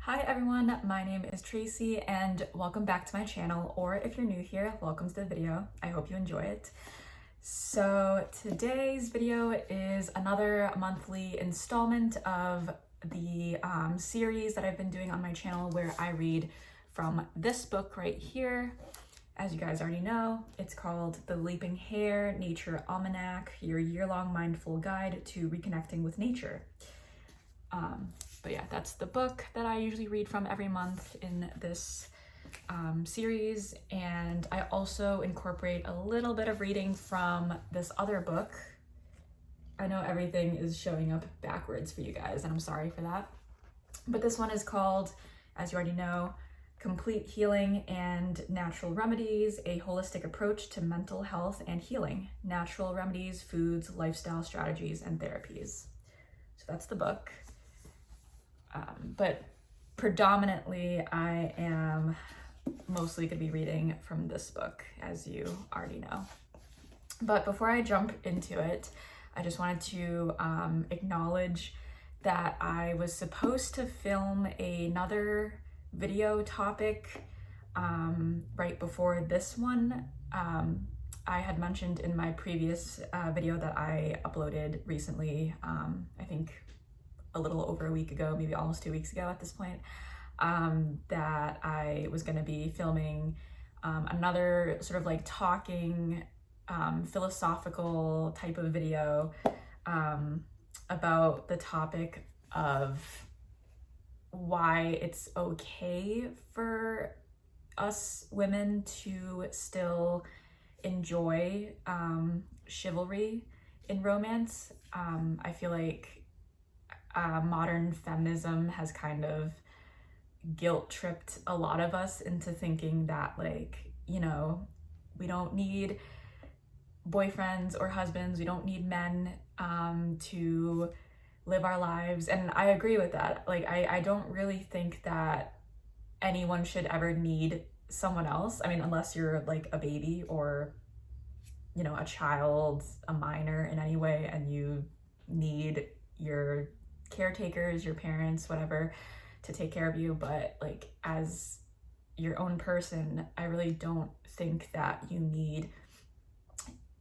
Hi everyone, my name is Tracy and welcome back to my channel, or if you're new here, welcome to the video. I hope you enjoy it. So today's video is another monthly installment of the series that I've been doing on my channel where I read from this book right here. As you guys already know, it's called The Leaping Hare, Nature Almanac, your year-long mindful guide to reconnecting with nature. But yeah, that's the book that I usually read from every month in this series. And I also incorporate a little bit of reading from this other book. I know everything is showing up backwards for you guys, and I'm sorry for that. But this one is called, as you already know, Complete Healing and Natural Remedies, a Holistic Approach to Mental Health and Healing, Natural Remedies, Foods, Lifestyle Strategies, and Therapies. So that's the book. But predominantly I am mostly going to be reading from this book, as you already know. But before I jump into it, I just wanted to acknowledge that I was supposed to film another video topic right before this one. I had mentioned in my previous video that I uploaded recently, I think a little over a week ago, maybe almost 2 weeks ago at this point, that I was going to be filming another sort of like talking philosophical type of video about the topic of why it's okay for us women to still enjoy chivalry in romance. I feel like modern feminism has kind of guilt-tripped a lot of us into thinking that, like, you know, we don't need boyfriends or husbands, we don't need men to live our lives. And I agree with that. Like, I don't really think that anyone should ever need someone else. I mean, unless you're like a baby or, you know, a child, a minor in any way, and you need your caretakers, your parents, whatever, to take care of you. But like, as your own person, I really don't think that you need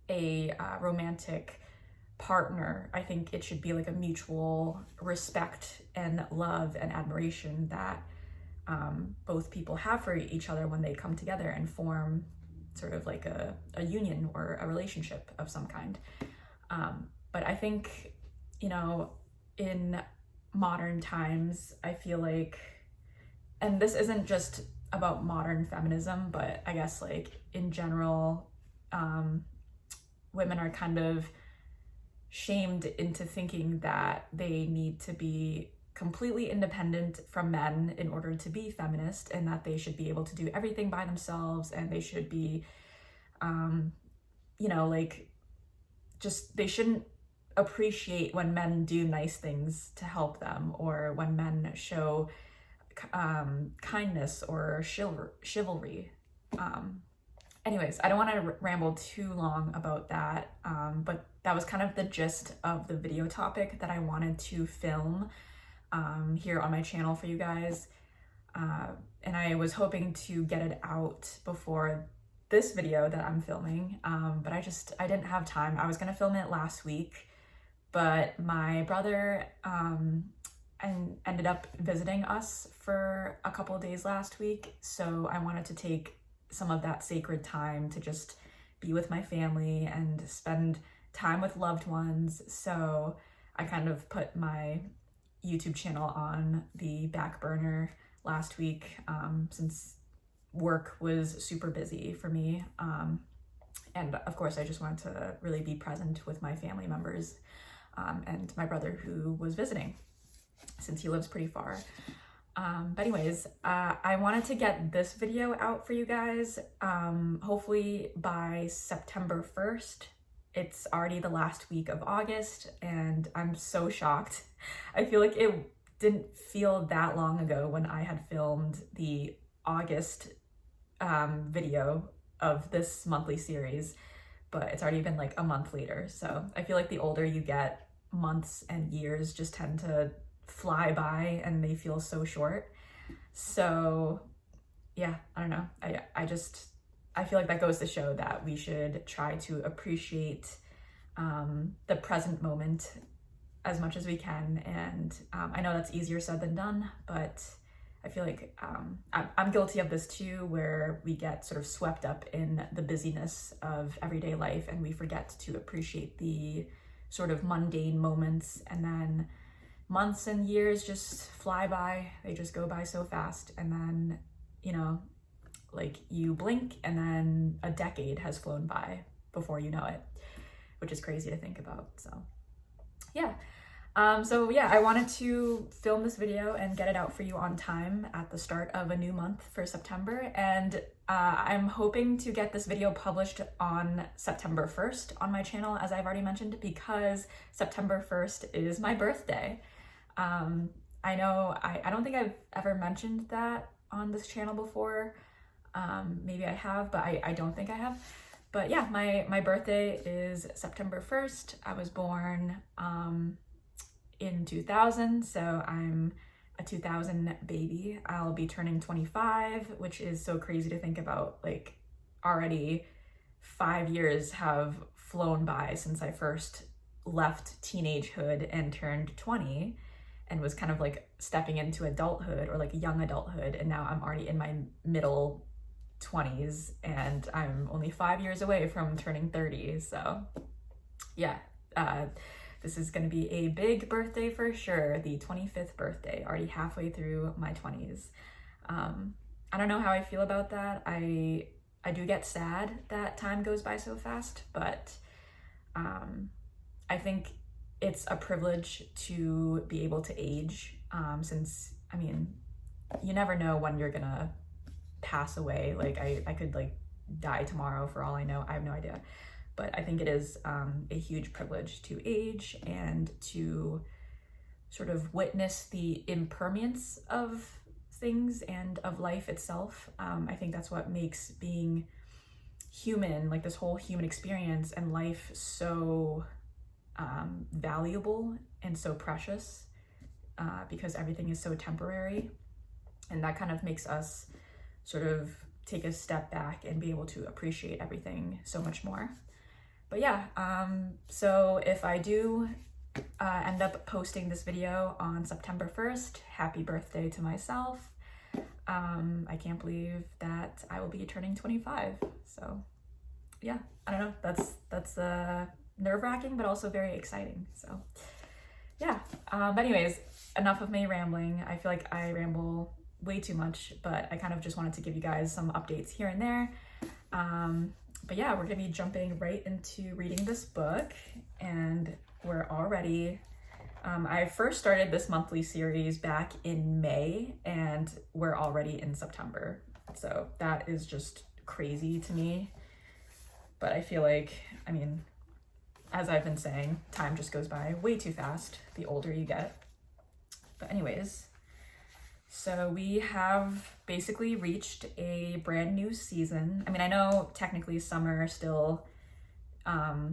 a romantic partner. I think it should be like a mutual respect and love and admiration that both people have for each other when they come together and form sort of like a union or a relationship of some kind. But I think, you know, in modern times, I feel like, and this isn't just about modern feminism, but I guess like in general, women are kind of shamed into thinking that they need to be completely independent from men in order to be feminist, and that they should be able to do everything by themselves, and they should be, you know, like, just, they shouldn't appreciate when men do nice things to help them, or when men show kindness or chivalry. Anyways, I don't want to ramble too long about that, but that was kind of the gist of the video topic that I wanted to film here on my channel for you guys. And I was hoping to get it out before this video that I'm filming, but I didn't have time. I was gonna film it last week, but my brother ended up visiting us for a couple of days last week, so I wanted to take some of that sacred time to just be with my family and spend time with loved ones. So I kind of put my YouTube channel on the back burner last week, since work was super busy for me. And of course, I just wanted to really be present with my family members and my brother who was visiting, since he lives pretty far. But anyways, I wanted to get this video out for you guys, hopefully by September 1st. It's already the last week of August, and I'm so shocked. I feel like it didn't feel that long ago when I had filmed the August video of this monthly series, but it's already been like a month later. So I feel like the older you get, months and years just tend to fly by and they feel so short. So yeah, I don't know. I feel like that goes to show that we should try to appreciate the present moment as much as we can. And I know that's easier said than done, but I feel like I'm guilty of this too, where we get sort of swept up in the busyness of everyday life and we forget to appreciate the sort of mundane moments, and then months and years just fly by. They just go by so fast, and then, you know, like you blink and then a decade has flown by before you know it, which is crazy to think about. So yeah. I wanted to film this video and get it out for you on time at the start of a new month for September. And I'm hoping to get this video published on September 1st on my channel, as I've already mentioned, because September 1st is my birthday. I know I don't think I've ever mentioned that on this channel before. Maybe I have, but I don't think I have. But yeah, my birthday is September 1st. I was born in 2000, so I'm a 2000 baby. I'll be turning 25, which is so crazy to think about. Like, already 5 years have flown by since I first left teenagehood and turned 20 and was kind of like stepping into adulthood, or like young adulthood, and now I'm already in my middle 20s and I'm only 5 years away from turning 30. So yeah, this is going to be a big birthday for sure. The 25th birthday, already halfway through my 20s. I don't know how I feel about that. I do get sad that time goes by so fast, but I think it's a privilege to be able to age, since, I mean, you never know when you're gonna pass away. Like I could like die tomorrow for all I know. I have no idea. But I think it is a huge privilege to age and to sort of witness the impermanence of things and of life itself. I think that's what makes being human, like this whole human experience and life, so valuable and so precious, because everything is so temporary. And that kind of makes us sort of take a step back and be able to appreciate everything so much more. But yeah, so if I do end up posting this video on September 1st, happy birthday to myself. I can't believe that I will be turning 25. So yeah, I don't know, that's nerve-wracking, but also very exciting. So yeah, but anyways, enough of me rambling. I feel like I ramble way too much, but I kind of just wanted to give you guys some updates here and there. But yeah, we're gonna be jumping right into reading this book, and we're already, I first started this monthly series back in May, and we're already in September. So that is just crazy to me. But I feel like, I mean, as I've been saying, time just goes by way too fast the older you get. But anyways, so we have basically reached a brand new season. I mean, I know technically summer still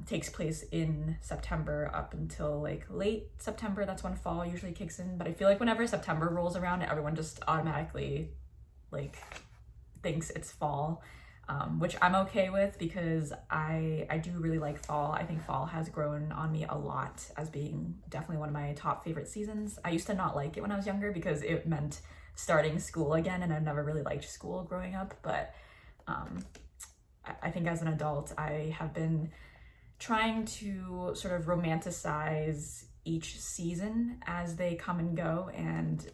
takes place in September up until like late September. That's when fall usually kicks in. But I feel like whenever September rolls around, everyone just automatically like thinks it's fall, which I'm okay with, because I do really like fall. I think fall has grown on me a lot as being definitely one of my top favorite seasons. I used to not like it when I was younger because it meant starting school again, and I never really liked school growing up. But I think as an adult, I have been trying to sort of romanticize each season as they come and go, and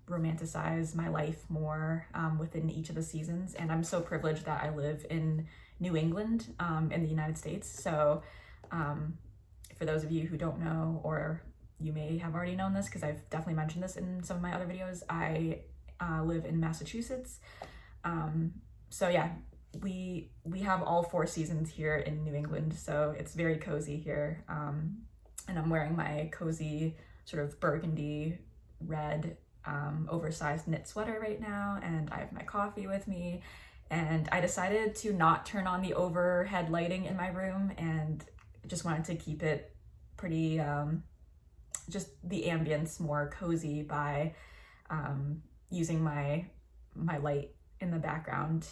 romanticize my life more within each of the seasons. And I'm so privileged that I live in New England in the United States. So for those of you who don't know, or you may have already known this because I've definitely mentioned this in some of my other videos, I live in Massachusetts. So yeah, we have all 4 seasons here in New England, so it's very cozy here. And I'm wearing my cozy sort of burgundy red oversized knit sweater right now, and I have my coffee with me. And I decided to not turn on the overhead lighting in my room, and just wanted to keep it pretty, just the ambience more cozy by using my light in the background,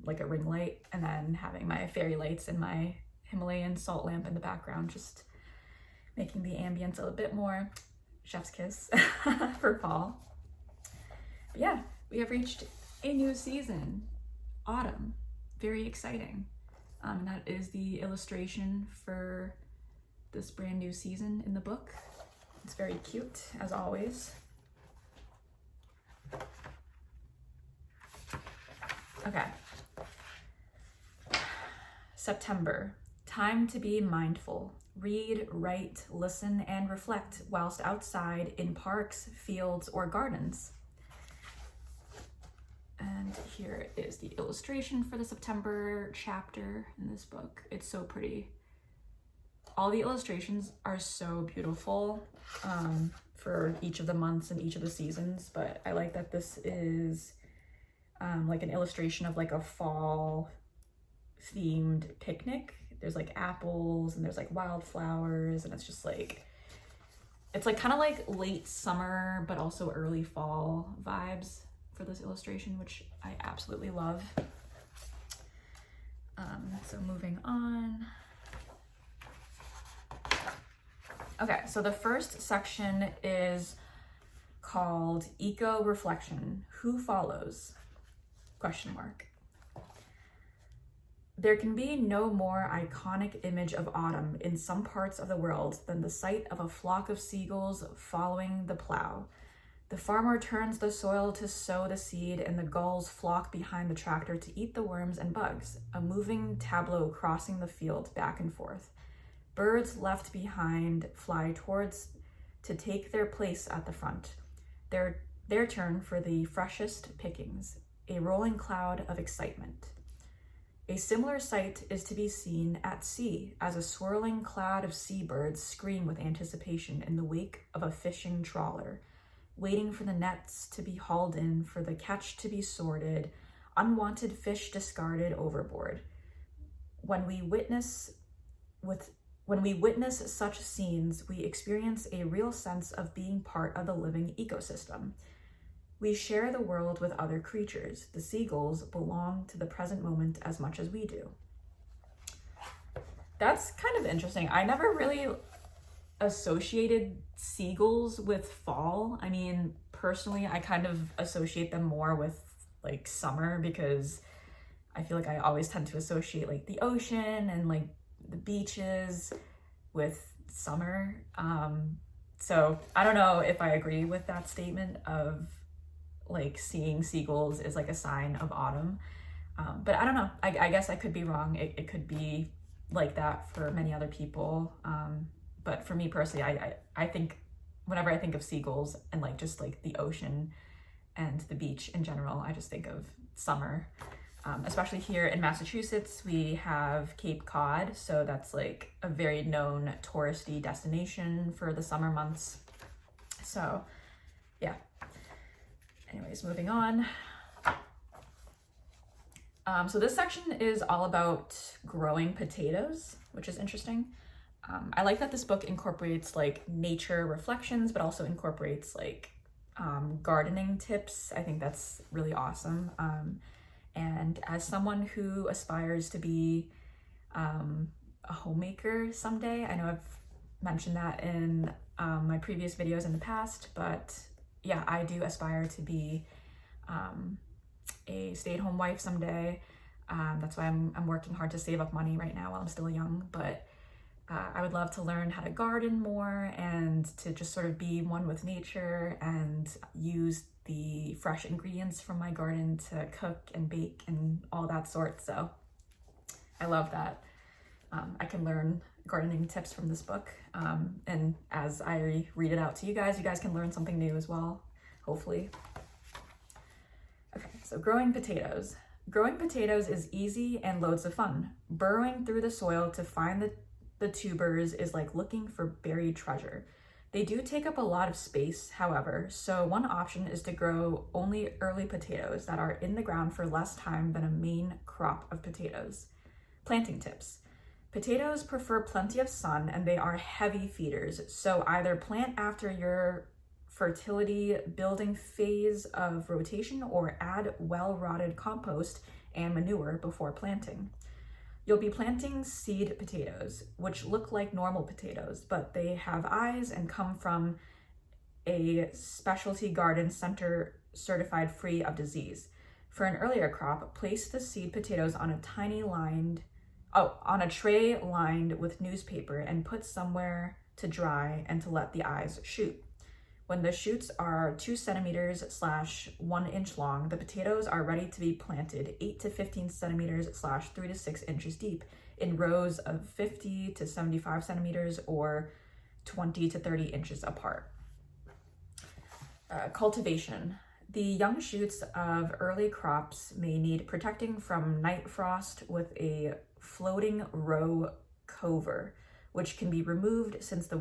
like a ring light, and then having my fairy lights and my Himalayan salt lamp in the background, just making the ambience a little bit more chef's kiss for fall. But yeah, we have reached a new season, autumn. Very exciting. And that is the illustration for this brand new season in the book. It's very cute, as always. Okay. September. Time to be mindful. Read, write, listen, and reflect whilst outside in parks, fields, or gardens. And here is the illustration for the September chapter in this book. It's so pretty. All the illustrations are so beautiful for each of the months and each of the seasons, but I like that this is like an illustration of like a fall themed picnic. There's like apples and there's like wildflowers, and it's just like, it's like kind of like late summer but also early fall vibes for this illustration, which I absolutely love. So moving on. Okay, so the first section is called Eco Reflection. Who follows? ? There can be no more iconic image of autumn in some parts of the world than the sight of a flock of seagulls following the plow. The farmer turns the soil to sow the seed, and the gulls flock behind the tractor to eat the worms and bugs, a moving tableau crossing the field back and forth. Birds left behind fly towards to take their place at the front, their turn for the freshest pickings, a rolling cloud of excitement. A similar sight is to be seen at sea as a swirling cloud of seabirds scream with anticipation in the wake of a fishing trawler, waiting for the nets to be hauled in, for the catch to be sorted, unwanted fish discarded overboard. When we witness such scenes, we experience a real sense of being part of the living ecosystem. We share the world with other creatures. The seagulls belong to the present moment as much as we do. That's kind of interesting. I never really associated seagulls with fall. I mean, personally, I kind of associate them more with like summer, because I feel like I always tend to associate like the ocean and like the beaches with summer. So I don't know if I agree with that statement of like seeing seagulls is like a sign of autumn. But I don't know. I guess I could be wrong. It could be like that for many other people. But for me personally, I think whenever I think of seagulls and like just like the ocean and the beach in general, I just think of summer. Especially here in Massachusetts, we have Cape Cod. So that's like a very known touristy destination for the summer months. So yeah. Anyways, moving on. So this section is all about growing potatoes, which is interesting. I like that this book incorporates like nature reflections, but also incorporates like gardening tips. I think that's really awesome. And as someone who aspires to be a homemaker someday, I know I've mentioned that in my previous videos in the past, but yeah, I do aspire to be a stay-at-home wife someday. That's why I'm working hard to save up money right now while I'm still young, but I would love to learn how to garden more and to just sort of be one with nature and use the fresh ingredients from my garden to cook and bake and all that sort. So I love that I can learn gardening tips from this book. And as I read it out to you guys can learn something new as well, hopefully. Okay, so growing potatoes. Growing potatoes is easy and loads of fun. Burrowing through the soil to find the tubers is like looking for buried treasure. They do take up a lot of space, however, so one option is to grow only early potatoes that are in the ground for less time than a main crop of potatoes. Planting tips. Potatoes prefer plenty of sun and they are heavy feeders, so either plant after your fertility building phase of rotation or add well-rotted compost and manure before planting. You'll be planting seed potatoes, which look like normal potatoes, but they have eyes and come from a specialty garden center certified free of disease. For an earlier crop, place the seed potatoes on a tray lined with newspaper and put somewhere to dry and to let the eyes shoot. When the shoots are 2 centimeters / 1 inch long, the potatoes are ready to be planted 8 to 15 centimeters / 3 to 6 inches deep in rows of 50 to 75 centimeters or 20 to 30 inches apart. Cultivation. The young shoots of early crops may need protecting from night frost with a floating row cover, which can be removed once the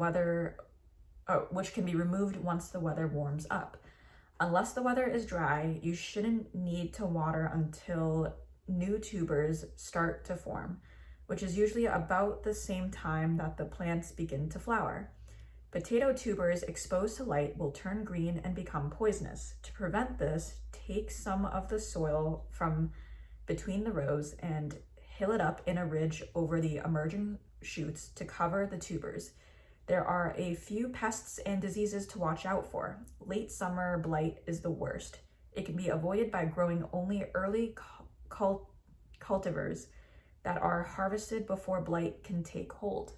weather warms up. Unless the weather is dry, you shouldn't need to water until new tubers start to form, which is usually about the same time that the plants begin to flower. Potato tubers exposed to light will turn green and become poisonous. To prevent this, take some of the soil from between the rows and hill it up in a ridge over the emerging shoots to cover the tubers. There are a few pests and diseases to watch out for. Late summer blight is the worst. It can be avoided by growing only early cultivars that are harvested before blight can take hold.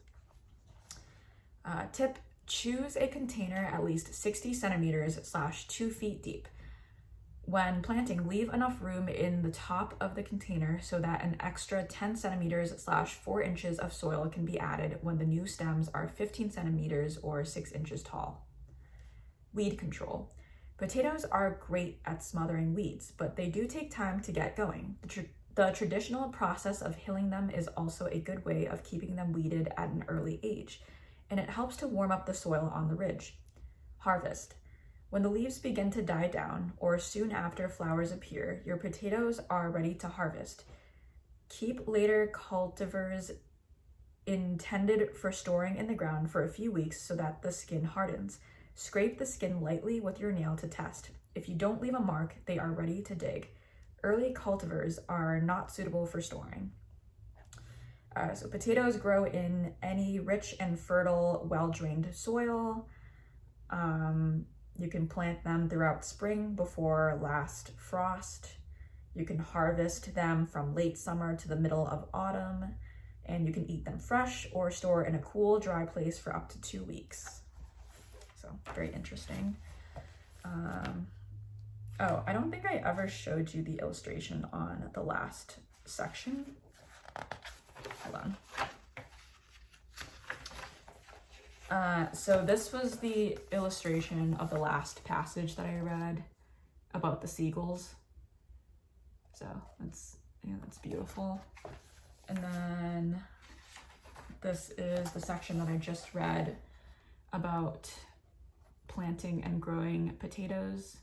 Tip: choose a container at least 60 centimeters / 2 feet deep. When planting, leave enough room in the top of the container so that an extra 10 centimeters / 4 inches of soil can be added when the new stems are 15 centimeters or 6 inches tall. Weed control. Potatoes are great at smothering weeds, but they do take time to get going. The traditional process of hilling them is also a good way of keeping them weeded at an early age, and it helps to warm up the soil on the ridge. Harvest. When the leaves begin to die down, or soon after flowers appear, your potatoes are ready to harvest. Keep later cultivars intended for storing in the ground for a few weeks so that the skin hardens. Scrape the skin lightly with your nail to test. If you don't leave a mark, they are ready to dig. Early cultivars are not suitable for storing. So potatoes grow in any rich and fertile, well-drained soil. You can plant them throughout spring before last frost. You can harvest them from late summer to the middle of autumn, and you can eat them fresh or store in a cool, dry place for up to 2 weeks. So very interesting. Oh, I don't think I ever showed you the illustration on the last section. Hold on. So this was the illustration of the last passage that I read about the seagulls. So that's beautiful. And then this is the section that I just read about planting and growing potatoes.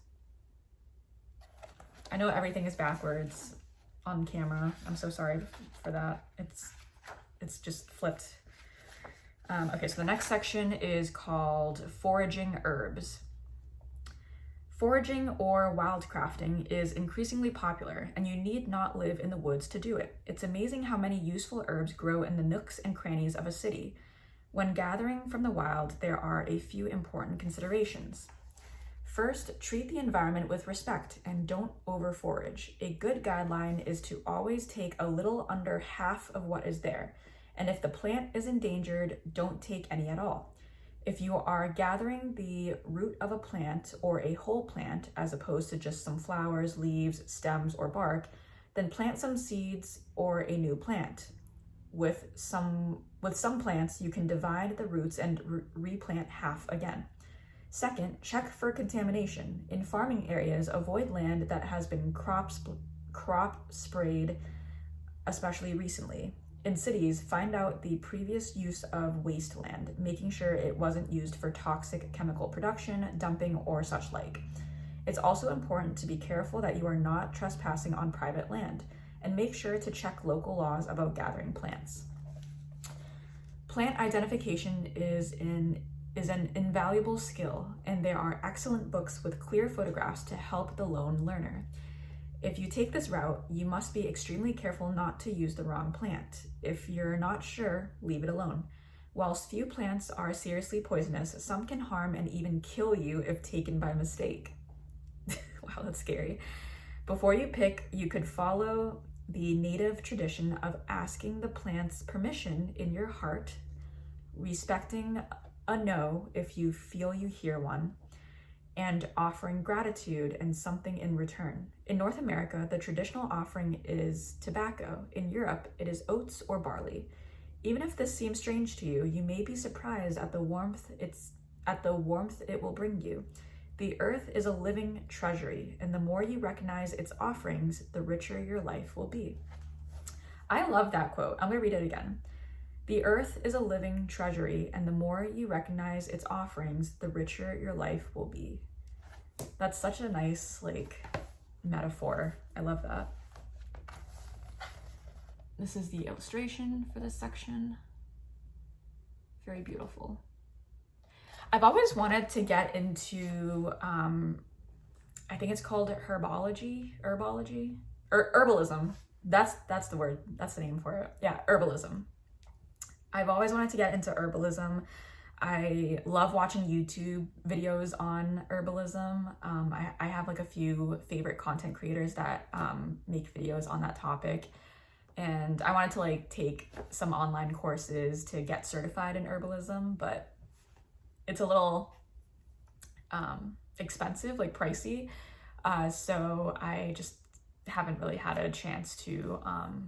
I know everything is backwards on camera. I'm so sorry for that. It's just flipped. Okay, so the next section is called Foraging Herbs. Foraging or wildcrafting is increasingly popular, and you need not live in the woods to do it. It's amazing how many useful herbs grow in the nooks and crannies of a city. When gathering from the wild, there are a few important considerations. First, treat the environment with respect and don't over-forage. A good guideline is to always take a little under half of what is there. And if the plant is endangered, don't take any at all. If you are gathering the root of a plant or a whole plant, as opposed to just some flowers, leaves, stems, or bark, then plant some seeds or a new plant. With some plants, you can divide the roots and replant half again. Second, check for contamination. In farming areas, avoid land that has been crop sprayed, especially recently. In cities, find out the previous use of wasteland, making sure it wasn't used for toxic chemical production, dumping, or such like. It's also important to be careful that you are not trespassing on private land, and make sure to check local laws about gathering plants. Plant identification is an is an invaluable skill, and there are excellent books with clear photographs to help the lone learner. If you take this route, you must be extremely careful not to use the wrong plant. If you're not sure, leave it alone. Whilst few plants are seriously poisonous, some can harm and even kill you if taken by mistake. Wow, that's scary. Before you pick, you could follow the native tradition of asking the plant's permission in your heart, respecting a no if you feel you hear one, and offering gratitude and something in return. In North America, the traditional offering is tobacco. In Europe, it is oats or barley. Even if this seems strange to you, you may be surprised at the warmth it will bring you. The earth is a living treasury, and the more you recognize its offerings, the richer your life will be. I love that quote. I'm gonna read it again. The earth is a living treasury, and the more you recognize its offerings, the richer your life will be. That's such a nice, metaphor. I love that. This is the illustration for this section. Very beautiful. I've always wanted to get into, I think it's called herbalism. That's the word, that's the name for it. Yeah, herbalism. I've always wanted to get into herbalism. I love watching YouTube videos on herbalism. I have a few favorite content creators that make videos on that topic. And I wanted to take some online courses to get certified in herbalism, but it's a little expensive, pricey. So I just haven't really had a chance to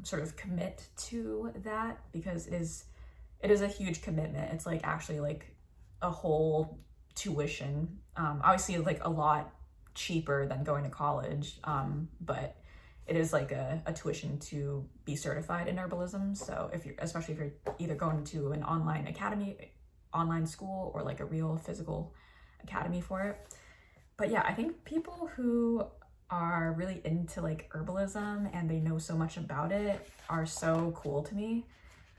sort of commit to that, because it is a huge commitment. It's actually a whole tuition. Obviously a lot cheaper than going to college, but it is a tuition to be certified in herbalism. So especially if you're either going to an online school, or a real physical academy for it. But yeah, I think people who are really into herbalism and they know so much about it are so cool to me.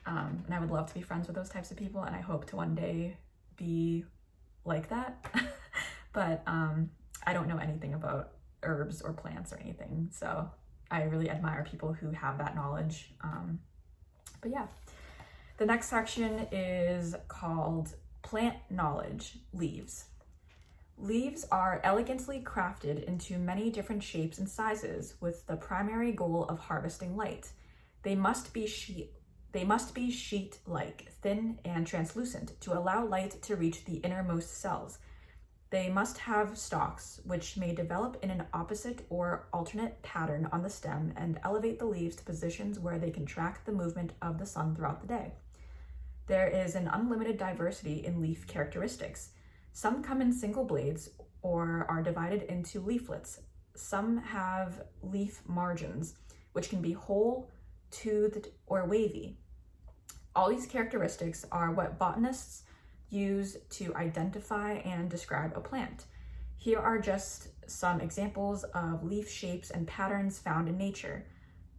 And I would love to be friends with those types of people, and I hope to one day be like that. But I don't know anything about herbs or plants or anything, so I really admire people who have that knowledge. But yeah, the next section is called Plant Knowledge, Leaves. Leaves are elegantly crafted into many different shapes and sizes with the primary goal of harvesting light. They must be sheet-like, thin and translucent to allow light to reach the innermost cells. They must have stalks, which may develop in an opposite or alternate pattern on the stem and elevate the leaves to positions where they can track the movement of the sun throughout the day. There is an unlimited diversity in leaf characteristics. Some come in single blades or are divided into leaflets. Some have leaf margins, which can be whole, toothed, or wavy. All these characteristics are what botanists use to identify and describe a plant. Here are just some examples of leaf shapes and patterns found in nature.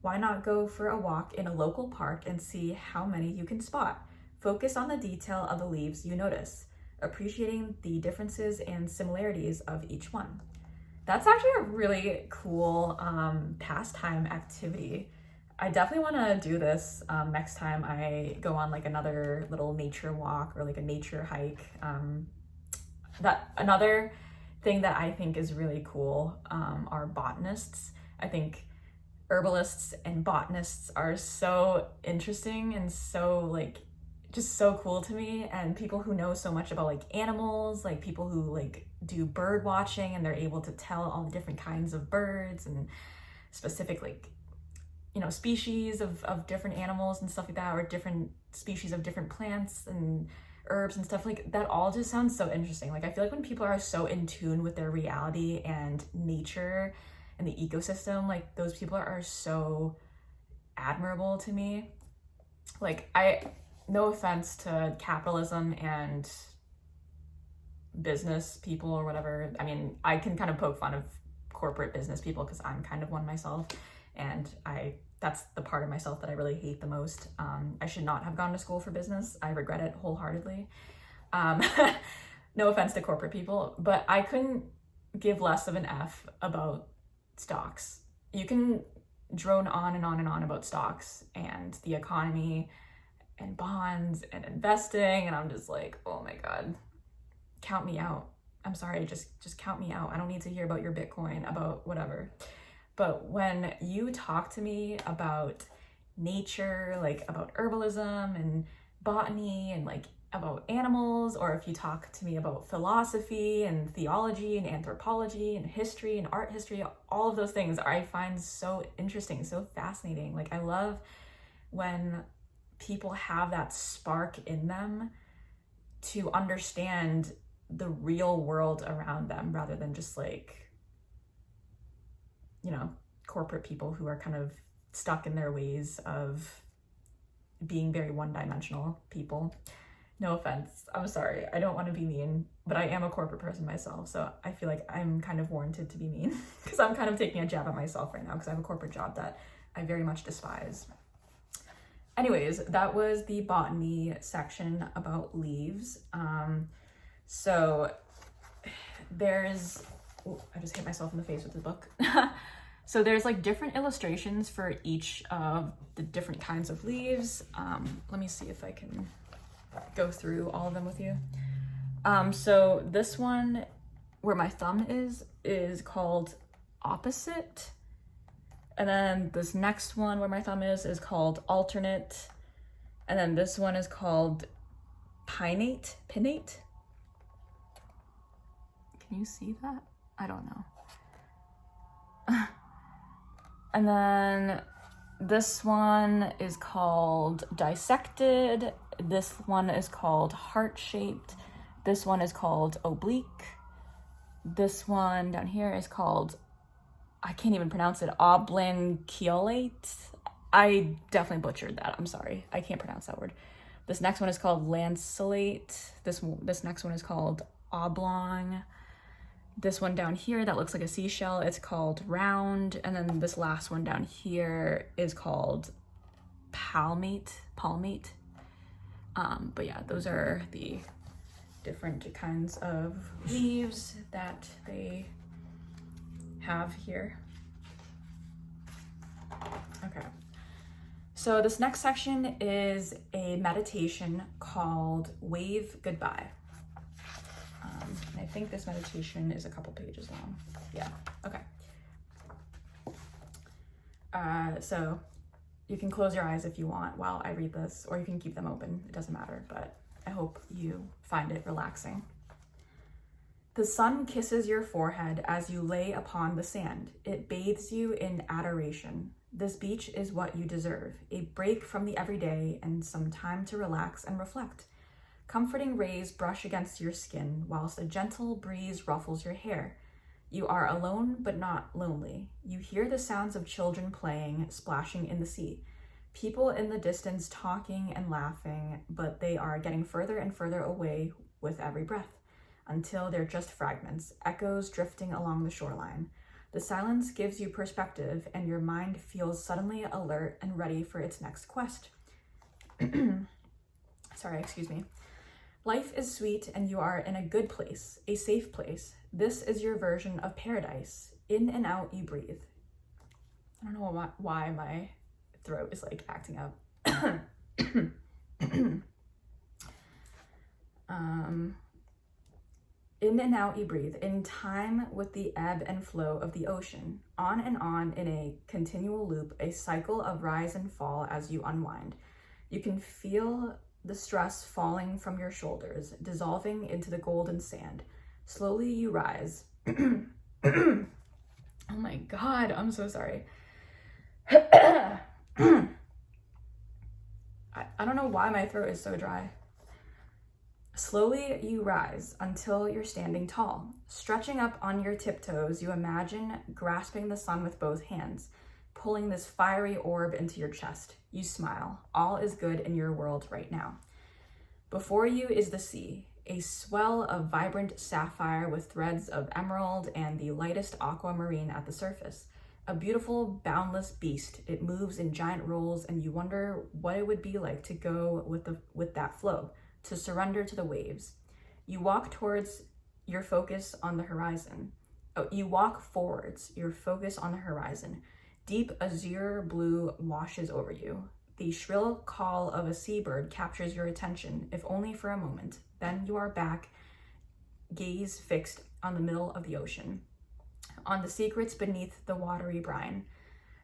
Why not go for a walk in a local park and see how many you can spot? Focus on the detail of the leaves you notice, appreciating the differences and similarities of each one. That's actually a really cool pastime activity. I definitely want to do this next time I go on another little nature walk or a nature hike. That another thing that I think is really cool are botanists. I think herbalists and botanists are so interesting and so just so cool to me, and people who know so much about animals, people who do bird watching and they're able to tell all the different kinds of birds and specific species of different animals and stuff like that, or different species of different plants and herbs and stuff that all just sounds so interesting. I feel when people are so in tune with their reality and nature and the ecosystem, those people are so admirable to me. No offense to capitalism and business people or whatever. I mean, I can kind of poke fun of corporate business people because I'm kind of one myself, and that's the part of myself that I really hate the most. I should not have gone to school for business. I regret it wholeheartedly. Um, no offense to corporate people, but I couldn't give less of an F about stocks. You can drone on and on and on about stocks and the economy and bonds and investing, and I'm just like, oh my God, count me out. I'm sorry, just count me out. I don't need to hear about your Bitcoin, about whatever. But when you talk to me about nature, like about herbalism and botany and like about animals, or if you talk to me about philosophy and theology and anthropology and history and art history, all of those things I find so interesting, so fascinating. Like, I love when people have that spark in them to understand the real world around them, rather than just like, you know, corporate people who are kind of stuck in their ways of being very one-dimensional people. No offense, I'm sorry, I don't want to be mean, but I am a corporate person myself, so I feel like I'm kind of warranted to be mean because I'm kind of taking a jab at myself right now because I have a corporate job that I very much despise. Anyways, that was the botany section about leaves. So there's, I just hit myself in the face with the book. So there's like different illustrations for each of the different kinds of leaves. Let me see if I can go through all of them with you. So this one where my thumb is called opposite. And then this next one where my thumb is called alternate. And then this one is called pinnate. Can you see that? I don't know. And then this one is called dissected. This one is called heart-shaped. This one is called oblique. This one down here is called, I can't even pronounce it, oblanceolate. I definitely butchered that. I'm sorry. I can't pronounce that word. This next one is called lanceolate. This next one is called oblong. This one down here that looks like a seashell, it's called round. And then this last one down here is called palmate. But yeah, those are the different kinds of leaves that they have here. Okay. So this next section is a meditation called Wave Goodbye. And I think this meditation is a couple pages long. Yeah, okay. So you can close your eyes if you want while I read this, or you can keep them open, it doesn't matter, but I hope you find it relaxing. The sun kisses your forehead as you lay upon the sand. It bathes you in adoration. This beach is what you deserve, a break from the everyday and some time to relax and reflect. Comforting rays brush against your skin, whilst a gentle breeze ruffles your hair. You are alone, but not lonely. You hear the sounds of children playing, splashing in the sea. People in the distance talking and laughing, but they are getting further and further away with every breath, until they're just fragments, echoes drifting along the shoreline. The silence gives you perspective, and your mind feels suddenly alert and ready for its next quest. Sorry, excuse me. Life is sweet and you are in a good place, a safe place. This is your version of paradise. In and out you breathe. I don't know why my throat is like acting up. In and out you breathe, in time with the ebb and flow of the ocean, on and on in a continual loop, a cycle of rise and fall as you unwind. You can feel the stress falling from your shoulders, dissolving into the golden sand. Slowly you rise. Oh my God, I'm so sorry. I don't know why my throat is so dry. Slowly you rise until you're standing tall. Stretching up on your tiptoes, you imagine grasping the sun with both hands, pulling this fiery orb into your chest. You smile. All is good in your world right now. Before you is the sea, a swell of vibrant sapphire with threads of emerald and the lightest aquamarine at the surface. A beautiful, boundless beast. It moves in giant rolls, and you wonder what it would be like to go with that flow, to surrender to the waves. You walk towards your focus on the horizon. You walk forwards, your focus on the horizon. Deep azure blue washes over you. The shrill call of a seabird captures your attention, if only for a moment. Then you are back, gaze fixed on the middle of the ocean, on the secrets beneath the watery brine.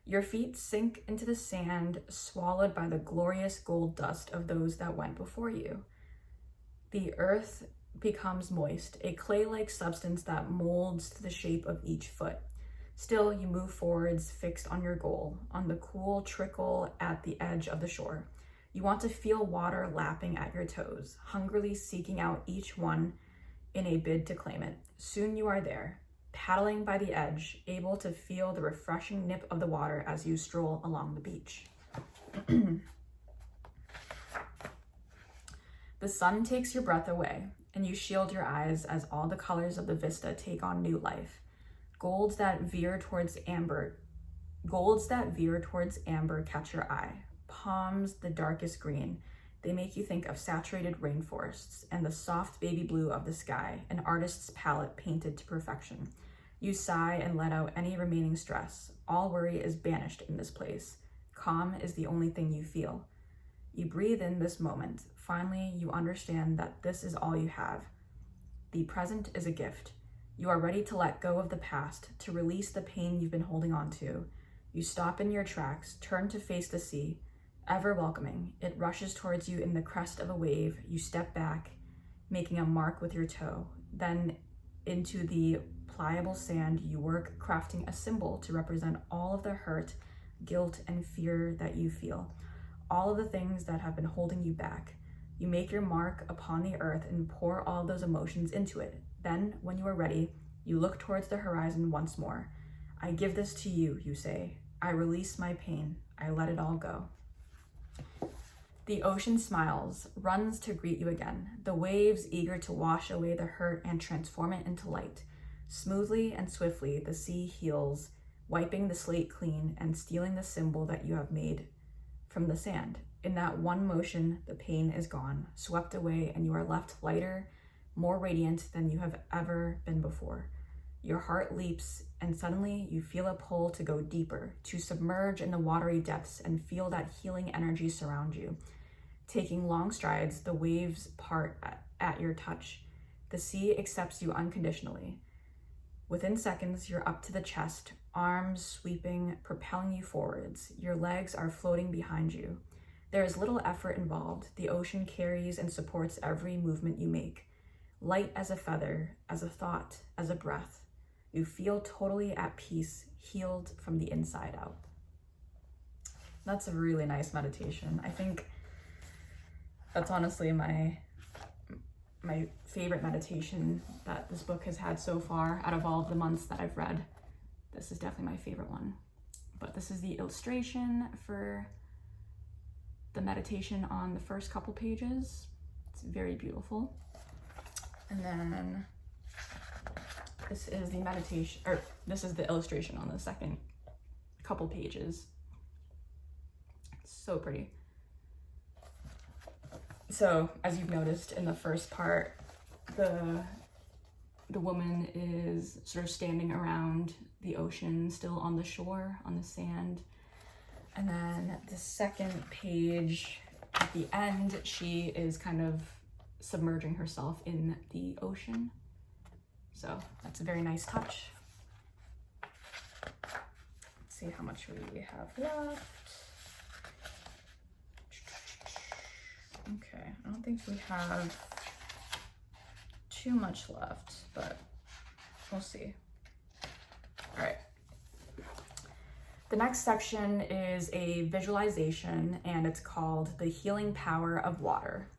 Your feet sink into the sand, swallowed by the glorious gold dust of those that went before you. The earth becomes moist, a clay-like substance that molds to the shape of each foot. Still, you move forwards, fixed on your goal, on the cool trickle at the edge of the shore. You want to feel water lapping at your toes, hungrily seeking out each one in a bid to claim it. Soon you are there, paddling by the edge, able to feel the refreshing nip of the water as you stroll along the beach. The sun takes your breath away, and you shield your eyes as all the colors of the vista take on new life. Golds that veer towards amber catch your eye. Palms the darkest green. They make you think of saturated rainforests and the soft baby blue of the sky, an artist's palette painted to perfection. You sigh and let out any remaining stress. All worry is banished in this place. Calm is the only thing you feel. You breathe in this moment. Finally, you understand that this is all you have. The present is a gift. You are ready to let go of the past, to release the pain you've been holding on to. You stop in your tracks, turn to face the sea, ever welcoming. It rushes towards you in the crest of a wave. You step back, making a mark with your toe. Then into the pliable sand, you work, crafting a symbol to represent all of the hurt, guilt, and fear that you feel. All of the things that have been holding you back. You make your mark upon the earth and pour all those emotions into it. Then, when you are ready, you look towards the horizon once more. I give this to you, you say. I release my pain. I let it all go. The ocean smiles, runs to greet you again, the waves eager to wash away the hurt and transform it into light. Smoothly and swiftly, the sea heals, wiping the slate clean and stealing the symbol that you have made from the sand. In that one motion, the pain is gone, swept away, and you are left lighter, more radiant than you have ever been before. Your heart leaps, and suddenly you feel a pull to go deeper, to submerge in the watery depths and feel that healing energy surround you. Taking long strides, the waves part at your touch. The sea accepts you unconditionally. Within seconds, you're up to the chest, arms sweeping, propelling you forwards. Your legs are floating behind you. There is little effort involved. The ocean carries and supports every movement you make. Light as a feather, as a thought, as a breath. You feel totally at peace, healed from the inside out. That's a really nice meditation. I think that's honestly my favorite meditation that this book has had so far. Out of all of the months that I've read, this is definitely my favorite one. But this is the illustration for the meditation on the first couple pages. It's very beautiful. And then this is the meditation, or this is the illustration on the second couple pages. It's so pretty. So, as you've noticed in the first part, the woman is sort of standing around the ocean, still on the shore, on the sand. And then the second page, at the end, she is kind of submerging herself in the ocean. So that's a very nice touch. Let's see how much we have left. Okay, I don't think we have too much left, but we'll see. All right. The next section is a visualization, and it's called The Healing Power of Water.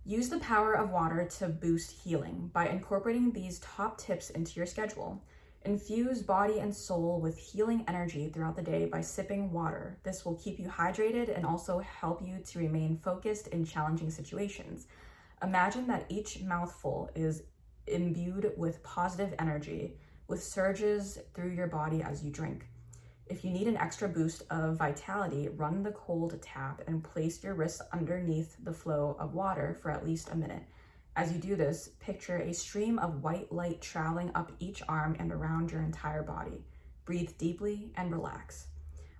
Use the power of water to boost healing by incorporating these top tips into your schedule. Infuse body and soul with healing energy throughout the day by sipping water. This will keep you hydrated and also help you to remain focused in challenging situations. Imagine that each mouthful is imbued with positive energy, with surges through your body as you drink. If you need an extra boost of vitality, run the cold tap and place your wrists underneath the flow of water for at least a minute. As you do this, picture a stream of white light traveling up each arm and around your entire body. Breathe deeply and relax.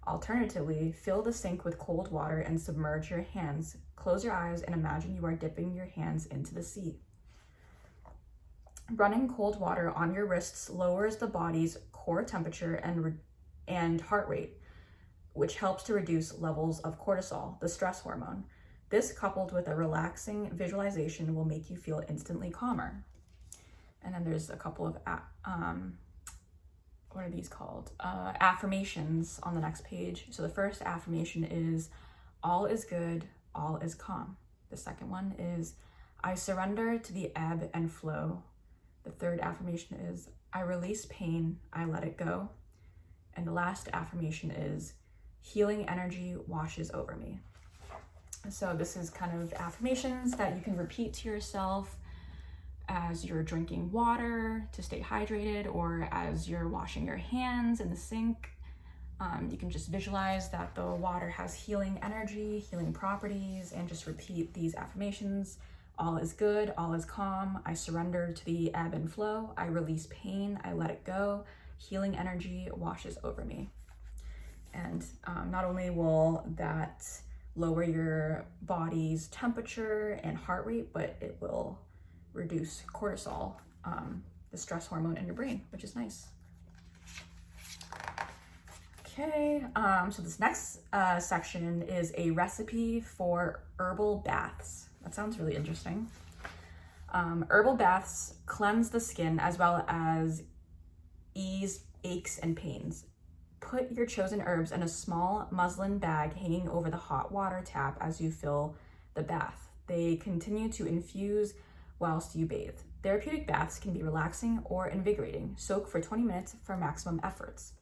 Alternatively, fill the sink with cold water and submerge your hands. Close your eyes and imagine you are dipping your hands into the sea. Running cold water on your wrists lowers the body's core temperature and heart rate, which helps to reduce levels of cortisol, the stress hormone. This, coupled with a relaxing visualization, will make you feel instantly calmer. And then there's a couple of, what are these called? Affirmations on the next page. So the first affirmation is, all is good, all is calm. The second one is, I surrender to the ebb and flow. The third affirmation is, I release pain, I let it go. And the last affirmation is, healing energy washes over me. So this is kind of affirmations that you can repeat to yourself as you're drinking water to stay hydrated, or as you're washing your hands in the sink. You can just visualize that the water has healing energy, healing properties, and just repeat these affirmations. All is good, all is calm, I surrender to the ebb and flow, I release pain, I let it go, healing energy washes over me. And not only will that lower your body's temperature and heart rate, but it will reduce cortisol, the stress hormone in your brain, which is nice. Okay, so this next section is a recipe for herbal baths. That sounds really interesting. Herbal baths cleanse the skin as well as ease aches and pains. Put your chosen herbs in a small muslin bag hanging over the hot water tap as you fill the bath. They continue to infuse whilst you bathe. Therapeutic baths can be relaxing or invigorating. Soak for 20 minutes for maximum efforts.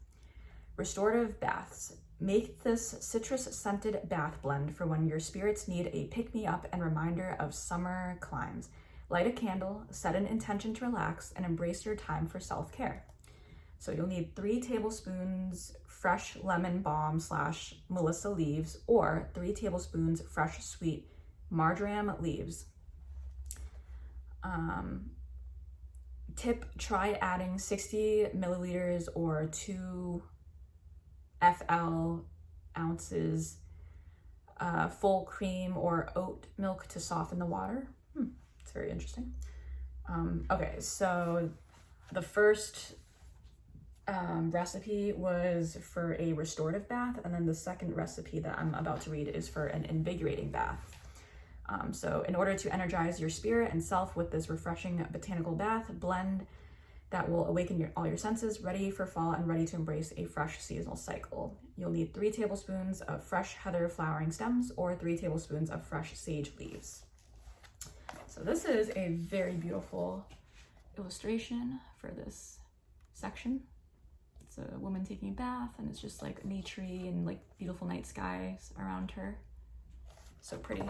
Restorative baths. Make this citrus-scented bath blend for when your spirits need a pick-me-up and reminder of summer climes. Light a candle, set an intention to relax, and embrace your time for self-care. So you'll need 3 tablespoons fresh lemon balm / Melissa leaves, or 3 tablespoons fresh sweet marjoram leaves. Tip, try adding 60 milliliters or 2 FL ounces full cream or oat milk to soften the water. It's very interesting. Okay, so the first recipe was for a restorative bath, and then the second recipe that I'm about to read is for an invigorating bath. So in order to energize your spirit and self with this refreshing botanical bath blend that will awaken all your senses, ready for fall and ready to embrace a fresh seasonal cycle. You'll need 3 tablespoons of fresh heather flowering stems or 3 tablespoons of fresh sage leaves. So this is a very beautiful illustration for this section. It's a woman taking a bath, and it's just like nature and like beautiful night skies around her. So pretty.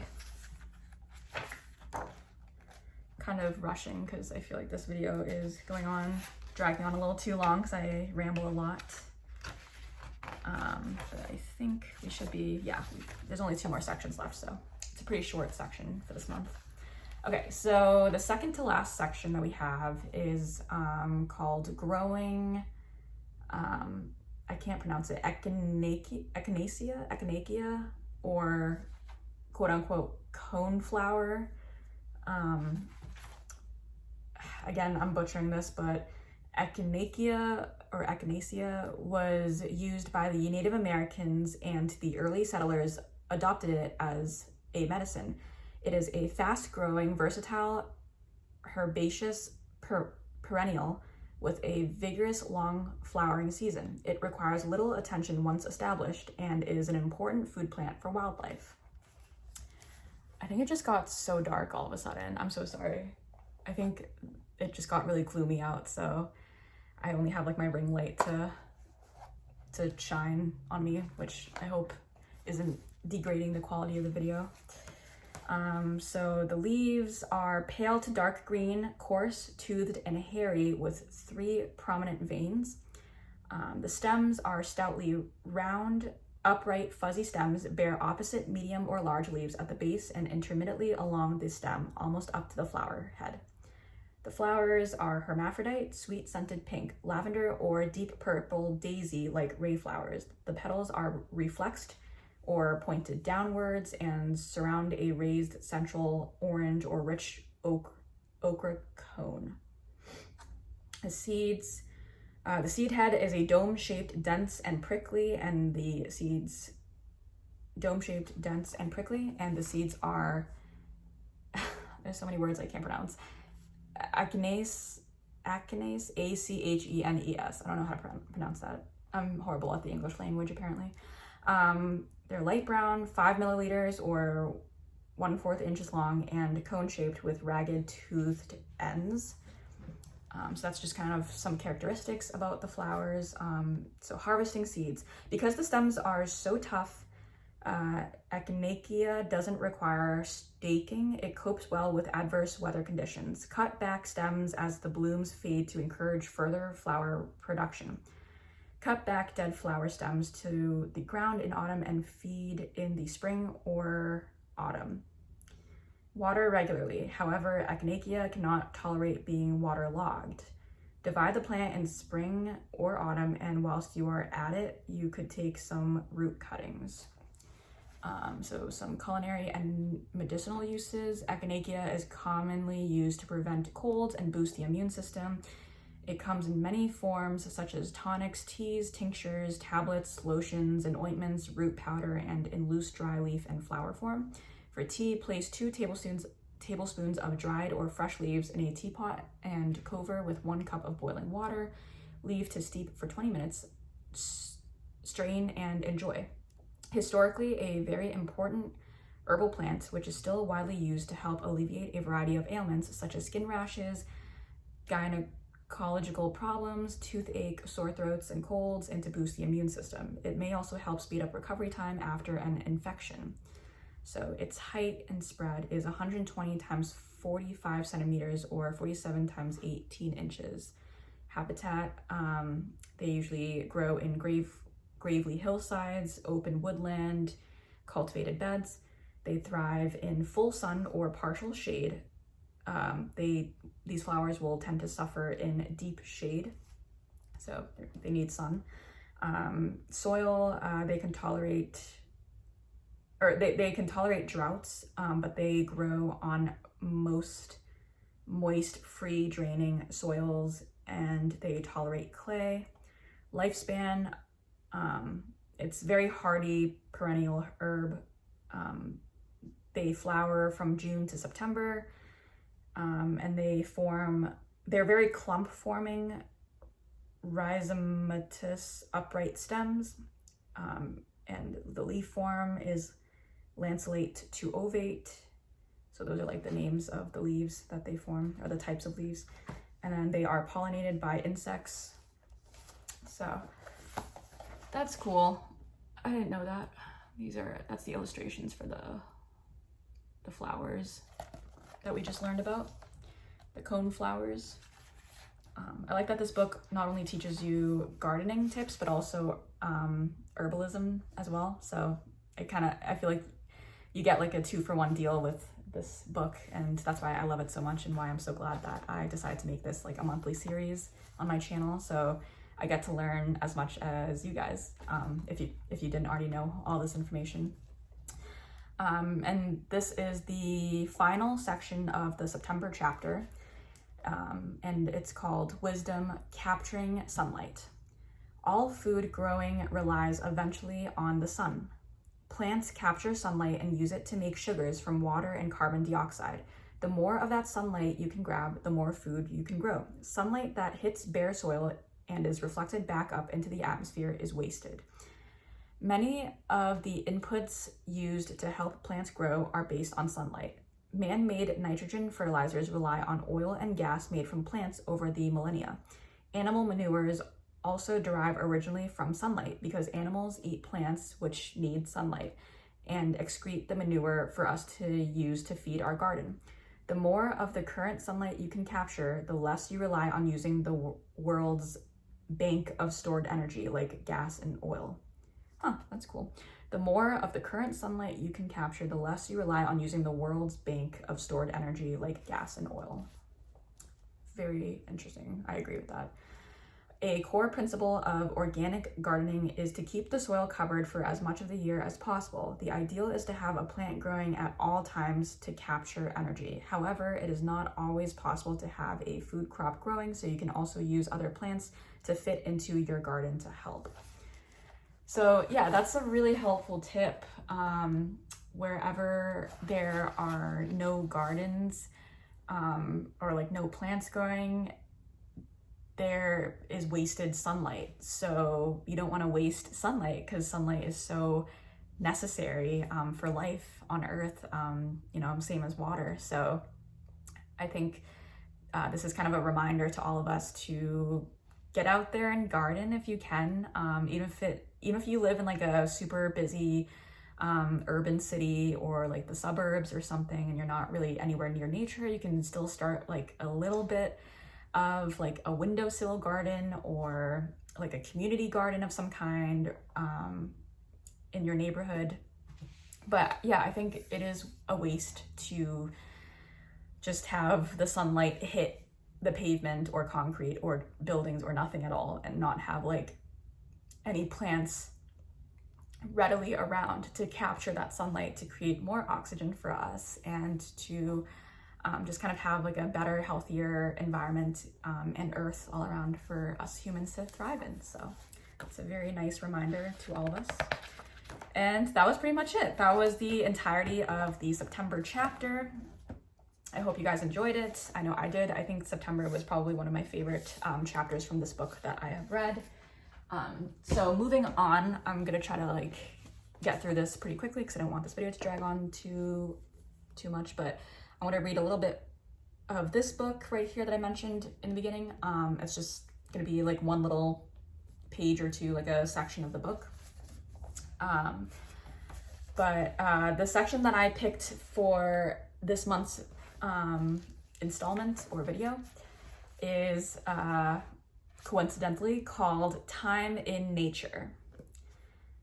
Kind of rushing because I feel like this video is dragging on a little too long because I ramble a lot. But I think we should be, there's only 2 more sections left, so it's a pretty short section for this month. Okay, so the second to last section that we have is called Growing, I can't pronounce it, echinacea, or quote unquote coneflower. Again, I'm butchering this, but echinacea was used by the Native Americans, and the early settlers adopted it as a medicine. It is a fast-growing, versatile, herbaceous perennial with a vigorous, long flowering season. It requires little attention once established and is an important food plant for wildlife. I think it just got so dark all of a sudden. I'm so sorry. I think it just got really gloomy out, so I only have like my ring light to shine on me, which I hope isn't degrading the quality of the video. So the leaves are pale to dark green, coarse, toothed, and hairy with 3 prominent veins. The stems are stoutly round, upright, fuzzy stems, bear opposite, medium, or large leaves at the base and intermittently along the stem, almost up to the flower head. The flowers are hermaphrodite, sweet scented pink, lavender, or deep purple daisy like ray flowers. The petals are reflexed or pointed downwards and surround a raised central orange or rich ochre cone. The seed head is a dome-shaped, dense, and prickly, and the seeds are there's so many words I can't pronounce. Achenes, Achenes, A-C-H-E-N-E-S. I don't know how to pronounce that. I'm horrible at the English language, apparently. They're light brown, 5 milliliters or 1/4 inches long, and cone-shaped with ragged toothed ends. So that's just kind of some characteristics about the flowers. So harvesting seeds. Because the stems are so tough, Echinacea doesn't require staking. It copes well with adverse weather conditions. Cut back stems as the blooms fade to encourage further flower production. Cut back dead flower stems to the ground in autumn and feed in the spring or autumn. Water regularly. However, Echinacea cannot tolerate being waterlogged. Divide the plant in spring or autumn, and whilst you are at it, you could take some root cuttings. So some culinary and medicinal uses. Echinacea is commonly used to prevent colds and boost the immune system. It comes in many forms, such as tonics, teas, tinctures, tablets, lotions, and ointments, root powder, and in loose dry leaf and flower form. For tea, place 2 tablespoons of dried or fresh leaves in a teapot and cover with 1 cup of boiling water. Leave to steep for 20 minutes. Strain and enjoy. Historically, a very important herbal plant, which is still widely used to help alleviate a variety of ailments such as skin rashes, gynecological problems, toothache, sore throats, and colds, and to boost the immune system. It may also help speed up recovery time after an infection. So its height and spread is 120 times 45 centimeters or 47 times 18 inches. Habitat, they usually grow in gravelly hillsides, open woodland, cultivated beds. They thrive in full sun or partial shade. These flowers will tend to suffer in deep shade, so they need sun. Soil, they can tolerate droughts, but they grow on most moist, free draining soils, and they tolerate clay. Lifespan, it's very hardy perennial herb. They flower from June to September, and they're very clump forming, rhizomatous upright stems, and the leaf form is lanceolate to ovate. So those are like the names of the leaves that they form, or the types of leaves. And then they are pollinated by insects. So that's cool. I didn't know that. That's the illustrations for the flowers that we just learned about, the cone flowers. I like that this book not only teaches you gardening tips, but also herbalism as well. So I feel like you get like a 2-for-1 deal with this book, and that's why I love it so much, and why I'm so glad that I decided to make this like a monthly series on my channel. So I get to learn as much as you guys, if you didn't already know all this information. And this is the final section of the September chapter, and it's called Wisdom: Capturing Sunlight. All food growing relies eventually on the sun. Plants capture sunlight and use it to make sugars from water and carbon dioxide. The more of that sunlight you can grab, the more food you can grow. Sunlight that hits bare soil and is reflected back up into the atmosphere is wasted. Many of the inputs used to help plants grow are based on sunlight. Man-made nitrogen fertilizers rely on oil and gas made from plants over the millennia. Animal manures also derive originally from sunlight because animals eat plants which need sunlight and excrete the manure for us to use to feed our garden. The more of the current sunlight you can capture, the less you rely on using the bank of stored energy like gas and oil. Huh, that's cool. The more of the current sunlight you can capture, the less you rely on using the world's bank of stored energy like gas and oil. Very interesting. I agree with that. A core principle of organic gardening is to keep the soil covered for as much of the year as possible. The ideal is to have a plant growing at all times to capture energy. However, it is not always possible to have a food crop growing, so you can also use other plants to fit into your garden to help. So yeah, that's a really helpful tip. Wherever there are no gardens or like no plants growing, there is wasted sunlight. So you don't want to waste sunlight, because sunlight is so necessary for life on Earth, same as water. So I think this is kind of a reminder to all of us to get out there and garden if you can, even if you live in like a super busy urban city or like the suburbs or something, and you're not really anywhere near nature. You can still start like a little bit of like a windowsill garden or like a community garden of some kind in your neighborhood. But yeah, I think it is a waste to just have the sunlight hit the pavement or concrete or buildings or nothing at all, and not have like any plants readily around to capture that sunlight to create more oxygen for us, and to just kind of have like a better, healthier environment and earth all around for us humans to thrive in. So it's a very nice reminder to all of us. And that was pretty much it. That was the entirety of the September chapter. I hope you guys enjoyed it. I know I did. I think September was probably one of my favorite chapters from this book that I have read. So moving on, I'm gonna try to like get through this pretty quickly because I don't want this video to drag on too much, but I want to read a little bit of this book right here that I mentioned in the beginning. It's just gonna be like one little page or two, like a section of the book. But the section that I picked for this month's installment or video is coincidentally called Time in Nature.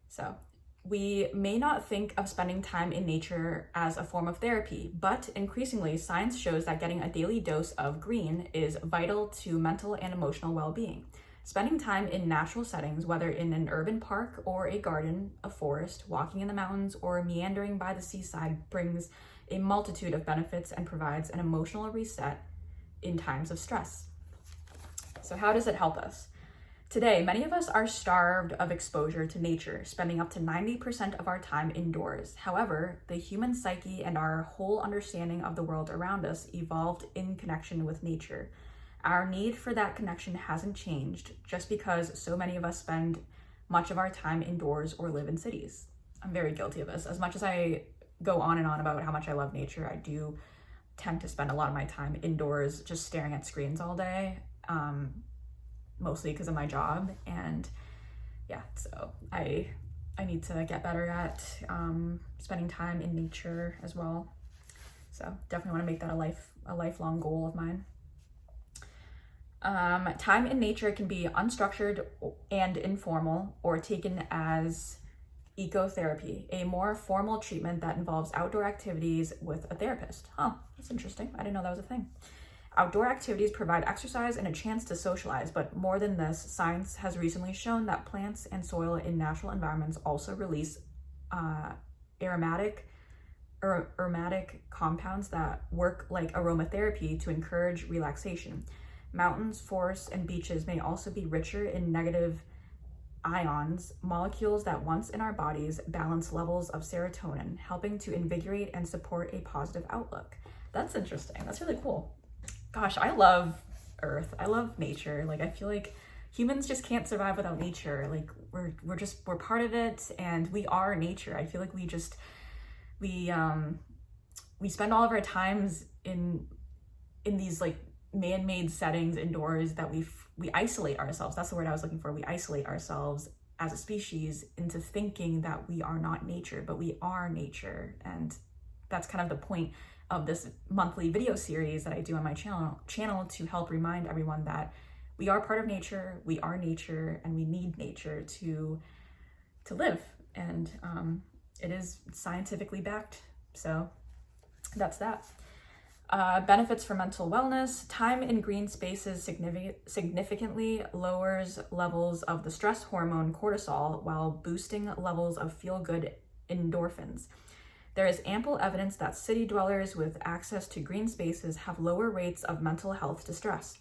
So we may not think of spending time in nature as a form of therapy, but increasingly science shows that getting a daily dose of green is vital to mental and emotional well-being. Spending time in natural settings, whether in an urban park or a garden, a forest, walking in the mountains, or meandering by the seaside, brings a multitude of benefits and provides an emotional reset in times of stress. So how does it help us? Today, many of us are starved of exposure to nature, spending up to 90% of our time indoors. However, the human psyche and our whole understanding of the world around us evolved in connection with nature. Our need for that connection hasn't changed just because so many of us spend much of our time indoors or live in cities. I'm very guilty of this. As much as I go on and on about how much I love nature, I do tend to spend a lot of my time indoors just staring at screens all day, mostly because of my job. And yeah, so I need to get better at spending time in nature as well. So definitely want to make that a lifelong goal of mine. Time in nature can be unstructured and informal, or taken as ecotherapy, a more formal treatment that involves outdoor activities with a therapist. Huh, that's interesting. I didn't know that was a thing. Outdoor activities provide exercise and a chance to socialize, but more than this, science has recently shown that plants and soil in natural environments also release aromatic compounds that work like aromatherapy to encourage relaxation. Mountains, forests, and beaches may also be richer in negative ions, molecules that once in our bodies balance levels of serotonin, helping to invigorate and support a positive outlook. That's interesting. That's really cool. Gosh, I love Earth. I love nature. Like, I feel like humans just can't survive without nature. Like, we're part of it, and we are nature. I feel like we spend all of our times in these like man-made settings indoors that we isolate ourselves. That's the word I was looking for. We isolate ourselves as a species into thinking that we are not nature, but we are nature. And that's kind of the point of this monthly video series that I do on my channel to help remind everyone that we are part of nature, we are nature, and we need nature to live. And it is scientifically backed. So that's that. Benefits for mental wellness. Time in green spaces significantly lowers levels of the stress hormone cortisol while boosting levels of feel-good endorphins. There is ample evidence that city dwellers with access to green spaces have lower rates of mental health distress.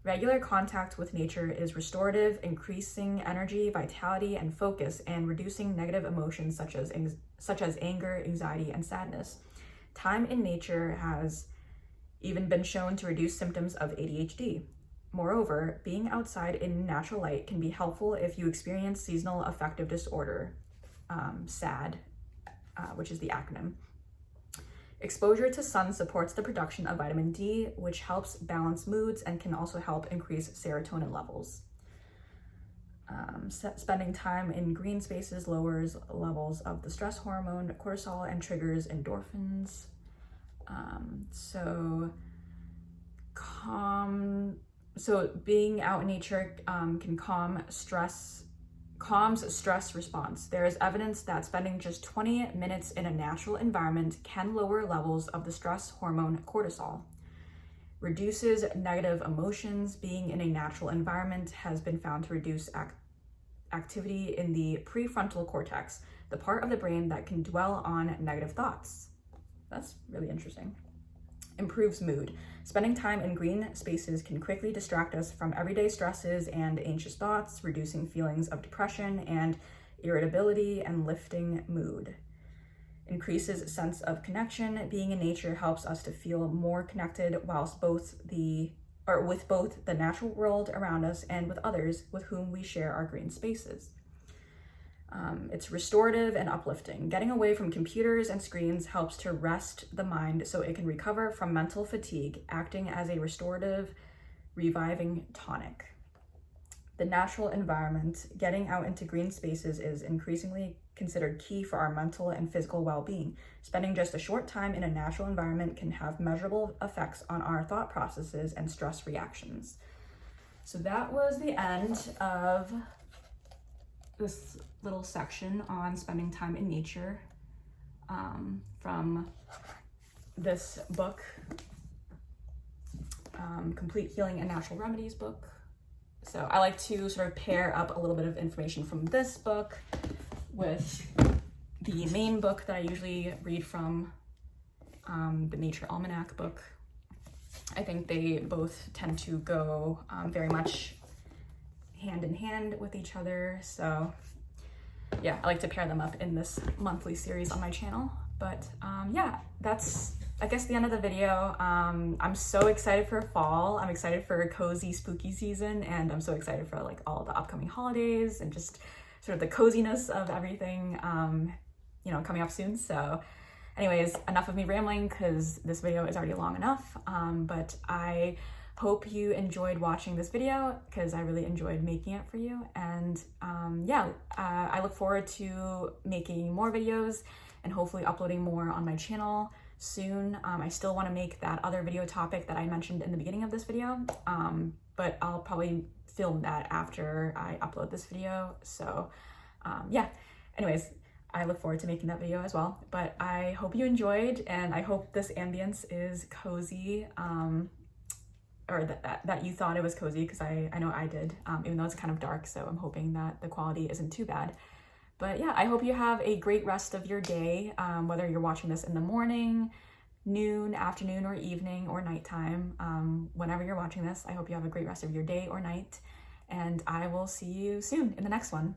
Regular contact with nature is restorative, increasing energy, vitality, and focus, and reducing negative emotions such as anger, anxiety, and sadness. Time in nature has even been shown to reduce symptoms of ADHD. Moreover, being outside in natural light can be helpful if you experience seasonal affective disorder, SAD, which is the acronym. Exposure to sun supports the production of vitamin D, which helps balance moods and can also help increase serotonin levels. Spending time in green spaces lowers levels of the stress hormone cortisol and triggers endorphins. So being out in nature can calms stress response. There is evidence that spending just 20 minutes in a natural environment can lower levels of the stress hormone cortisol. Reduces negative emotions. Being in a natural environment has been found to reduce activity in the prefrontal cortex, the part of the brain that can dwell on negative thoughts. That's really interesting. Improves mood. Spending time in green spaces can quickly distract us from everyday stresses and anxious thoughts, reducing feelings of depression and irritability and lifting mood. Increases sense of connection. Being in nature helps us to feel more connected with both the natural world around us and with others with whom we share our green spaces. It's restorative and uplifting. Getting away from computers and screens helps to rest the mind so it can recover from mental fatigue, acting as a restorative, reviving tonic. The natural environment. Getting out into green spaces is increasingly considered key for our mental and physical well-being. Spending just a short time in a natural environment can have measurable effects on our thought processes and stress reactions. So that was the end of this little section on spending time in nature from this book, Complete Healing and Natural Remedies book. So I like to sort of pair up a little bit of information from this book with the main book that I usually read from, the Nature Almanac book. I think they both tend to go very much hand in hand with each other. So yeah, I like to pair them up in this monthly series on my channel. But yeah, that's, I guess, the end of the video. I'm so excited for fall. I'm excited for cozy, spooky season, and I'm so excited for like all the upcoming holidays and just sort of the coziness of everything, coming up soon. So anyways, enough of me rambling because this video is already long enough. But I hope you enjoyed watching this video because I really enjoyed making it for you. And I look forward to making more videos and hopefully uploading more on my channel soon. I still want to make that other video topic that I mentioned in the beginning of this video, but I'll probably film that after I upload this video. So anyways, I look forward to making that video as well. But I hope you enjoyed, and I hope this ambience is cozy, or that you thought it was cozy, because I know I did, even though it's kind of dark, so I'm hoping that the quality isn't too bad. But yeah, I hope you have a great rest of your day, whether you're watching this in the morning, noon, afternoon, or evening, or nighttime. Whenever you're watching this, I hope you have a great rest of your day or night, and I will see you soon in the next one.